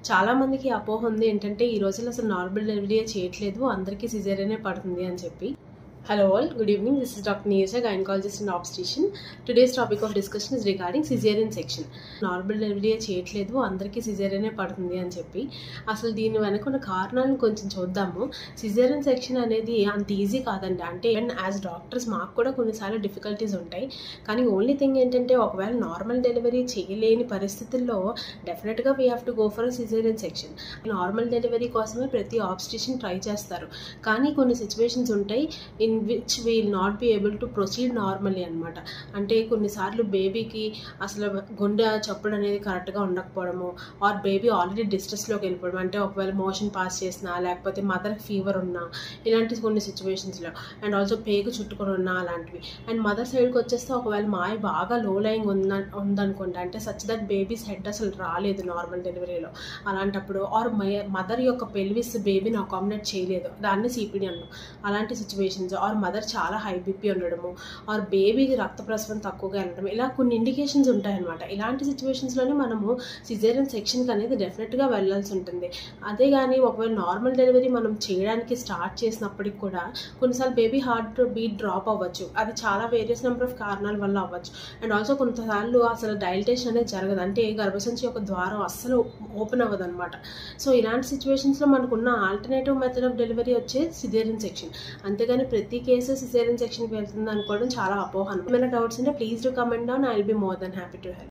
చాలా మందికి అపోహ ఉంది ఏంటంటే ఈ రోజుల్లో అసలు నార్మల్ డెలివరీ చేయట్లేదు, అందరికీ సిజేరియనే పడుతుంది అని చెప్పి. Hello all, good evening. This is Dr. Neerja, gynecologist and obstetrician. Today's topic of discussion is regarding cesarean section. Normal delivery చేయట్లేదు, అందరికీ సిజేరియనే పడుతుంది అని చెప్పి అసలు దీని వెనుకున్న కారణాలను కొంచెం చూద్దాము. సిజేరియన్ సెక్షన్ అనేది అంత ఈజీ కాదండి. అంటే యాజ్ డాక్టర్స్ మాకు కూడా కొన్నిసార్లు డిఫికల్టీస్ ఉంటాయి. కానీ ఓన్లీ థింగ్ ఏంటంటే ఒకవేళ నార్మల్ డెలివరీ చేయలేని పరిస్థితుల్లో డెఫినెట్గా we have to go for caesarean section. Normal delivery కోసమే ప్రతి ఆబ్స్టిషన్ ట్రై చేస్తారు. కానీ కొన్ని సిచ్యువేషన్స్ ఉంటాయి in which will not be able to proceed normally అనమాట. అంటే కొన్నిసార్లు బేబీకి అసలు గుండె చప్పుడు అనేది కరెక్ట్గా ఉండకపోవడము, ఆర్ బేబీ ఆల్రెడీ డిస్ట్రెస్లోకి వెళ్ళిపోవడం, అంటే ఒకవేళ మోషన్ పాస్ చేసినా లేకపోతే మదర్కి ఫీవర్ ఉన్నా ఇలాంటి కొన్ని సిచ్యువేషన్స్లో, అండ్ ఆల్సో పేగు చుట్టుకొని ఉన్నా అలాంటివి. అండ్ మదర్ సైడ్కి వచ్చేస్తే ఒకవేళ మాయ బాగా లో లయింగ్ ఉందనుకోండి, అంటే సచ్ దట్ బేబీస్ హెడ్ అసలు రాలేదు నార్మల్ డెలివరీలో, అలాంటప్పుడు ఆర్ మదర్ యొక్క పెల్విస్ బేబీని అకామిడేట్ చేయలేదు, దాన్ని సిపిడి అన్నాం. అలాంటి సిచ్యువేషన్స్, ఆర్ మదర్ చాలా హై బీపీ ఉండడము, ఆర్ బేబీకి రక్త ప్రసరణ తక్కువగా వెళ్ళడం, ఇలా కొన్ని ఇండికేషన్స్ ఉంటాయన్నమాట. ఇలాంటి సిచ్యువేషన్స్లోనే మనము సిజేరియన్ సెక్షన్కి అనేది డెఫినెట్గా వెళ్ళాల్సి ఉంటుంది. అదే కానీ ఒకవేళ నార్మల్ డెలివరీ మనం చేయడానికి స్టార్ట్ చేసినప్పటికి కూడా కొన్నిసార్లు బేబీ హార్ట్ బీట్ డ్రాప్ అవ్వచ్చు. అది చాలా వేరియస్ నెంబర్ ఆఫ్ కారణాల వల్ల అవ్వచ్చు. అండ్ ఆల్సో కొంతసార్లు అసలు డైలటేషన్ అనేది జరగదు, అంటే గర్భసంచి యొక్క ద్వారం అస్సలు ఓపెన్ అవ్వదు అనమాట. సో ఇలాంటి సిచ్యువేషన్స్లో మనకున్న ఆల్టర్నేటివ్ మెథడ్ ఆఫ్ డెలివరీ వచ్చే సిజేరియన్ సెక్షన్. అంతేగాని ప్రతి కేసు సిజేరియన్ సెక్షన్కి వెళ్తుంది అనుకోవడం చాలా అపోహ. ఏమైనా డౌట్స్ ఉంటే please do comment down, I will be more than happy to help.